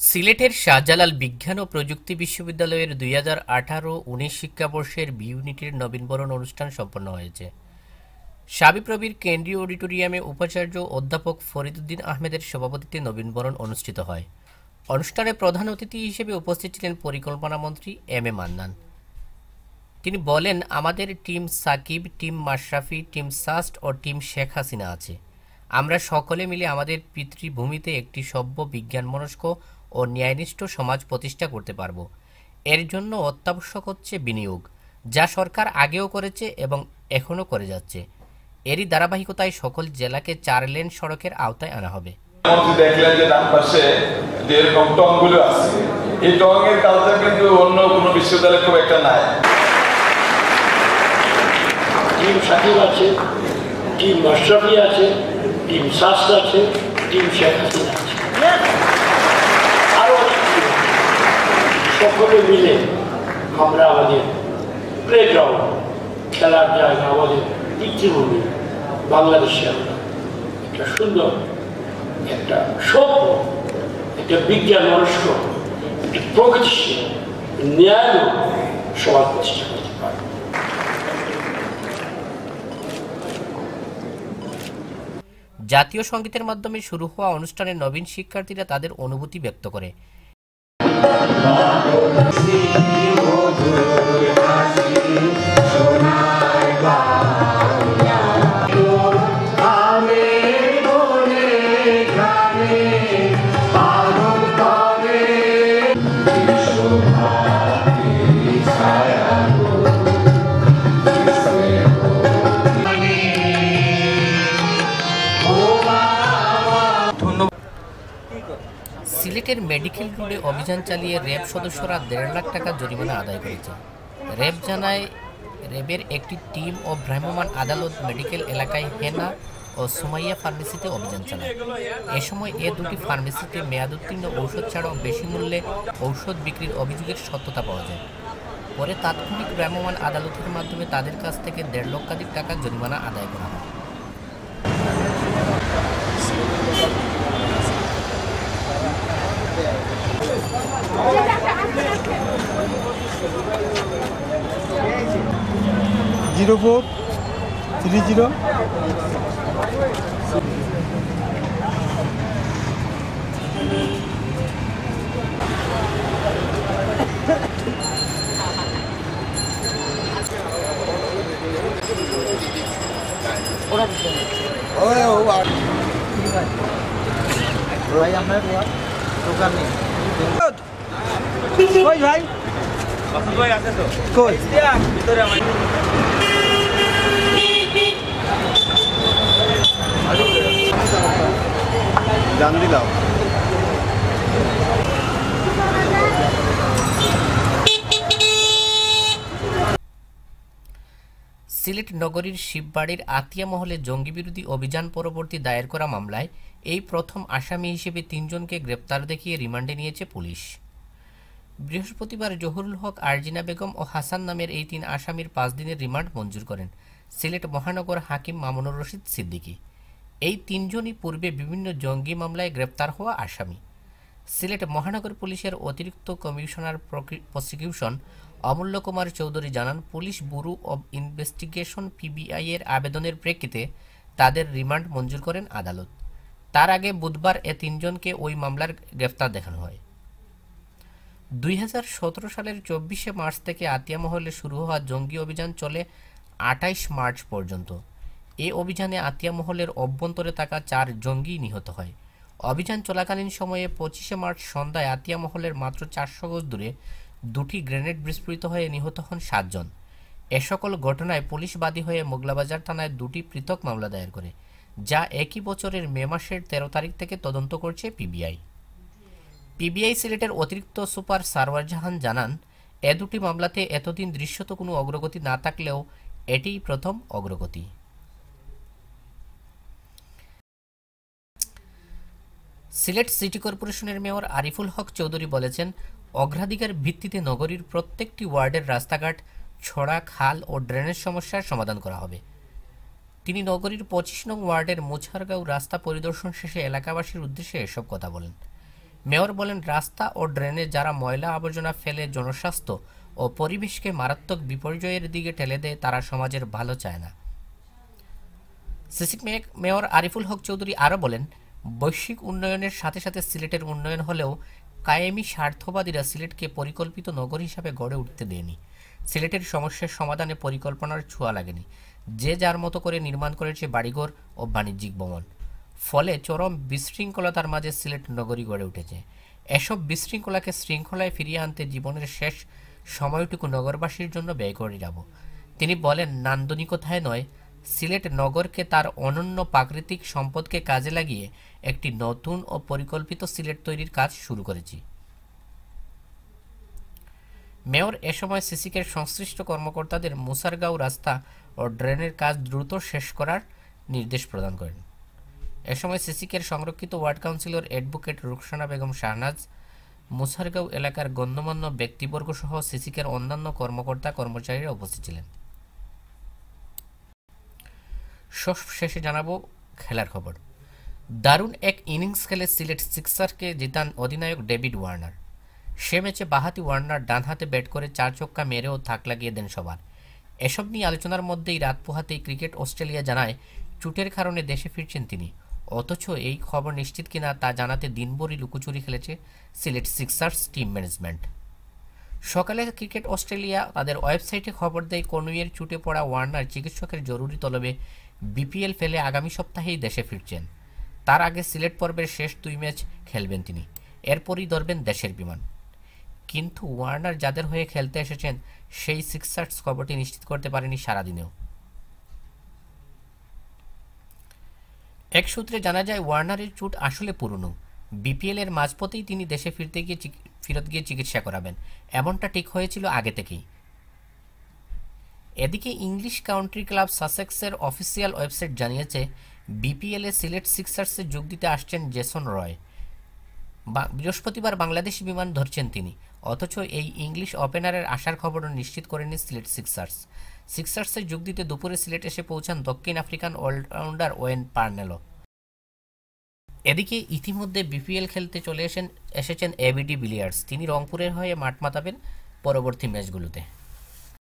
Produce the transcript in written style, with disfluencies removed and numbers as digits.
সিলেটের শাহজালাল বিজ্ঞান ও প্রযুক্তি বিশ্ববিদ্যালয়ের ২০১৮-১৯ শিক্ষাবর্ষের বি ইউনিটের নবীনবরণ অনুষ্ঠান সম্পন্ন হয়েছে। শাবিপ্রবির কেন্দ্রীয় অডিটোরিয়ামে উপাচার্য অধ্যাপক ফরিদ উদ্দিন আহমেদের সভাপতিত্বে নবীনবরণ অনুষ্ঠিত হয়। অনুষ্ঠানে প্রধান অতিথি হিসেবে উপস্থিত ছিলেন পরিকল্পনা মন্ত্রী এম এ মান্নান। তিনি বলেন, আমাদের team Shakib, team Mashrafe, team SUST ও টিম শেখ হাসিনা আছে। আমরা সকলে মিলে আমাদের পিতৃভূমিতে একটি সভ্য, বিজ্ঞানমনস্ক ও ন্যায়নিষ্ঠ সমাজ প্রতিষ্ঠা করতে পারব। এর জন্য অত্যাবশ্যক হচ্ছে বিনিয়োগ, যা সরকার আগেও করেছে এবং এখনও করে যাচ্ছে। এরই ধারাবাহিকতায় সকল জেলাকে 4 লেন সড়কের আওতায় আনা হবে। দেখলেন যে ডান পাশে যে এরকম টংগুলো আছে, এই টঙের কালচার কিন্তু অন্য কোনো বিশ্ববিদ্যালয়ে খুব একটা নাই। টিম সাকিব আছে, টিম মাশরাফি আছে, টিম সাস্ট আছে, টিম শেখ হাসিনা আছে, আরো সকলে মিলে আমরা আমাদের প্লেগ্রাউন্ড, খেলার জায়গা, আমাদের পিতৃভূমি বাংলাদেশে আমরা একটা সুন্দর, একটা সভ্য, একটা বিজ্ঞান মনস্ক, একটা প্রগতিশীল, ন্যায় সমাজ প্রতিষ্ঠা করতে পারি। জাতীয় সঙ্গীতের মাধ্যমে শুরু হওয়া অনুষ্ঠানে নবীন শিক্ষার্থীরা তাদের অনুভূতি ব্যক্ত করে। সিলেটের মেডিকেল রোডে অভিযান চালিয়ে র্যাব সদস্যরা 1.5 লাখ টাকা জরিমানা আদায় করেছে। র্যাব জানায়, র্যাবের একটি টিম ও ভ্রাম্যমাণ আদালত মেডিকেল এলাকায় হেনা ও সুমাইয়া ফার্মেসিতে অভিযান চালায়। এ সময় দুটি ফার্মেসিতে মেয়াদোত্তীর্ণ ঔষধ ছাড়াও বেশি মূল্যে ঔষধ বিক্রির অভিযোগের সত্যতা পাওয়া যায়। পরে তাৎক্ষণিক ভ্রাম্যমাণ আদালতের মাধ্যমে তাদের কাছ থেকে 1.5 লক্ষাধিক টাকা জরিমানা আদায় করা হয়। ভাই আপনার দোকান নেই কই ভাই? ভাই আছে তো কই ভিতরে আমার জান দিলাম। সিলেট নগরীর শিববাড়ির আতিয়া মহলে জঙ্গি বিরোধী অভিযান পরবর্তী দায়ের করা মামলায় এই প্রথম আসামি হিসেবে 3 জনকে গ্রেপ্তার দেখিয়ে রিমান্ডে নিয়েছে পুলিশ। বৃহস্পতিবার জহুরুল হক, আরজিনা বেগম ও হাসান নামের এই 3 আসামির 5 দিনের রিমান্ড মঞ্জুর করেন সিলেট মহানগর হাকিম মামুনুর রশিদ সিদ্দিকী। এই 3 জনই পূর্বে বিভিন্ন জঙ্গি মামলায় গ্রেপ্তার হওয়া আসামি। সিলেট মহানগর পুলিশের অতিরিক্ত কমিশনার প্রসিকিউশন অমূল্য কুমার চৌধুরী জানান, police bureau of investigation PBI এর আবেদনের প্রেক্ষিতে তাদের রিমান্ড মঞ্জুর করেন আদালত। তার আগে বুধবার 3 জনকে ওই মামলার গ্রেফতার দেখানো হয়। 2017 সালের 24শে মার্চ থেকে আতিয়া মহলে শুরু হওয়া জঙ্গি অভিযান চলে 28 মার্চ পর্যন্ত। এই অভিযানে আতিয়া মহলের অভ্যন্তরে থাকা 4 জঙ্গি নিহত হয়। অভিযান চলাকালীন সময়ে 25শে মার্চ সন্ধ্যায় আতিয়া মহলের মাত্র 400 গজ দূরে 2টি গ্রেনেড বিস্ফোরিত হয়ে নিহত হন 7 জন। এ সকল ঘটনায় পুলিশ বাদী হয়ে মোগলাবাজার থানায় 2টি পৃথক মামলা দায়ের করে, যা একই বছরের মে মাসের 13 তারিখ থেকে তদন্ত করছে পিবিআই। পিবিআই সিলেটের অতিরিক্ত সুপার সারওয়ার জাহান জানান, 2টি মামলাতে এতদিন দৃশ্যত কোনো অগ্রগতি না থাকলেও এটিই প্রথম অগ্রগতি। সিলেট সিটি কর্পোরেশনের মেয়র আরিফুল হক চৌধুরী বলেছেন, অগ্রাধিকার ভিত্তিতে নগরীর প্রত্যেকটি ওয়ার্ডের রাস্তাঘাট, ছড়া, খাল ও ড্রেনেজ সমস্যার সমাধান করা হবে। তিনি নগরীর 25 নং ওয়ার্ডের মোছারগাঁও রাস্তা পরিদর্শন শেষে এলাকাবাসীর উদ্দেশ্যে এসব কথা বলেন। মেয়র বলেন, রাস্তা ও ড্রেনে যারা ময়লা আবর্জনা ফেলে জনস্বাস্থ্য ও পরিবেশকে মারাত্মক বিপর্যয়ের দিকে ঠেলে দেয় তারা সমাজের ভালো চায় না। সিসিক মেয়র আরিফুল হক চৌধুরী আরও বলেন, বৈশ্বিক উন্নয়নের সাথে সাথে সিলেটের উন্নয়ন হলেও কায়েমি স্বার্থবাদীরা সিলেটকে পরিকল্পিত নগর হিসাবে গড়ে উঠতে দেয়নি। সিলেটের সমস্যার সমাধানে পরিকল্পনার ছোঁয়া লাগেনি। যে যার মতো করে নির্মাণ করেছে বাড়িঘর ও বাণিজ্যিক ভবন। ফলে চরম বিশৃঙ্খলতার মাঝে সিলেট নগরী গড়ে উঠেছে। এসব বিশৃঙ্খলাকে শৃঙ্খলায় ফিরিয়ে আনতে জীবনের শেষ সময়টুকু নগরবাসীর জন্য ব্যয় করে যাব। তিনি বলেন, নান্দনিকতায় নয়, সিলেট নগরকে তার অনন্য প্রাকৃতিক সম্পদকে কাজে লাগিয়ে একটি নতুন ও পরিকল্পিত সিলেট তৈরির কাজ শুরু করেছি। মেয়র এ সময় সিসিকের সংশ্লিষ্ট কর্মকর্তাদের মুসারগাঁও রাস্তা ও ড্রেনের কাজ দ্রুত শেষ করার নির্দেশ প্রদান করেন। এ সময় সিসিকের সংরক্ষিত ward councillor advocate Ruksana Begum Shahnaz, Musargaon এলাকার গণ্যমান্য ব্যক্তিবর্গ সহ সিসিকের অন্যান্য কর্মকর্তা কর্মচারীরা উপস্থিত ছিলেন। শেষে জানাবো খেলার খবর। দারুণ এক ইনিংস খেলে সিলেট সিক্সারকে জিতান অধিনায়ক ডেভিড ওয়ার্নার। সে ম্যাচে বাঁহাতি ওয়ার্নার ডান হাতে ব্যাট করে 4 ছক্কা মেরেও থাক লাগিয়ে দেন সবার। এসব নিয়ে আলোচনার মধ্যেই রাত পোহাতেই ক্রিকেট অস্ট্রেলিয়া জানায় চোটের কারণে দেশে ফিরছেন তিনি। অথচ এই খবর নিশ্চিত কিনা তা জানাতে দিনভরই লুকোচুরি খেলেছে সিলেট সিক্সার্স টিম ম্যানেজমেন্ট। সকালে ক্রিকেট অস্ট্রেলিয়া তাদের ওয়েবসাইটে খবর দেয় কনুইয়ের চুটে পড়া ওয়ার্নার চিকিৎসকের জরুরি তলবে বিপিএল ফেলে আগামী সপ্তাহেই দেশে ফিরছেন। তার আগে সিলেট পর্বের শেষ 2 ম্যাচ খেলবেন তিনি, এরপরই ধরবেন দেশের বিমান। কিন্তু ওয়ার্নার যাদের হয়ে খেলতে এসেছেন সেই সিক্সার্স খবরটি নিশ্চিত করতে পারেনি সারাদিনেও। এক সূত্রে জানা যায় ওয়ার্নারের চোট আসলে পুরনো। বিপিএল এর মাঝপথেই তিনি দেশে ফেরত গিয়ে চিকিৎসা করাবেন, এমনটা ঠিক হয়েছিল আগে থেকেই। এদিকে ইংলিশ কাউন্ট্রি ক্লাব সাসেক্সের অফিসিয়াল ওয়েবসাইট জানিয়েছে বিপিএল এ সিলেট সিক্সার্সে যোগ দিতে আসছেন জেসন রয়। বৃহস্পতিবার বাংলাদেশি বিমান ধরছেন তিনি। অথচ এই ইংলিশ ওপেনারের আসার খবরও নিশ্চিত করেনি সিলেট সিক্সার্সে যোগ দিতে দুপুরে সিলেট এসে পৌঁছান দক্ষিণ আফ্রিকান অলরাউন্ডার ওয়েন পার্নেলো। এদিকে ইতিমধ্যে বিপিএল খেলতে চলে এসেছেন এবিডি বিলিয়ার্ডস। তিনি রংপুরের হয়ে মাঠ মাতাবেন পরবর্তী ম্যাচগুলোতে।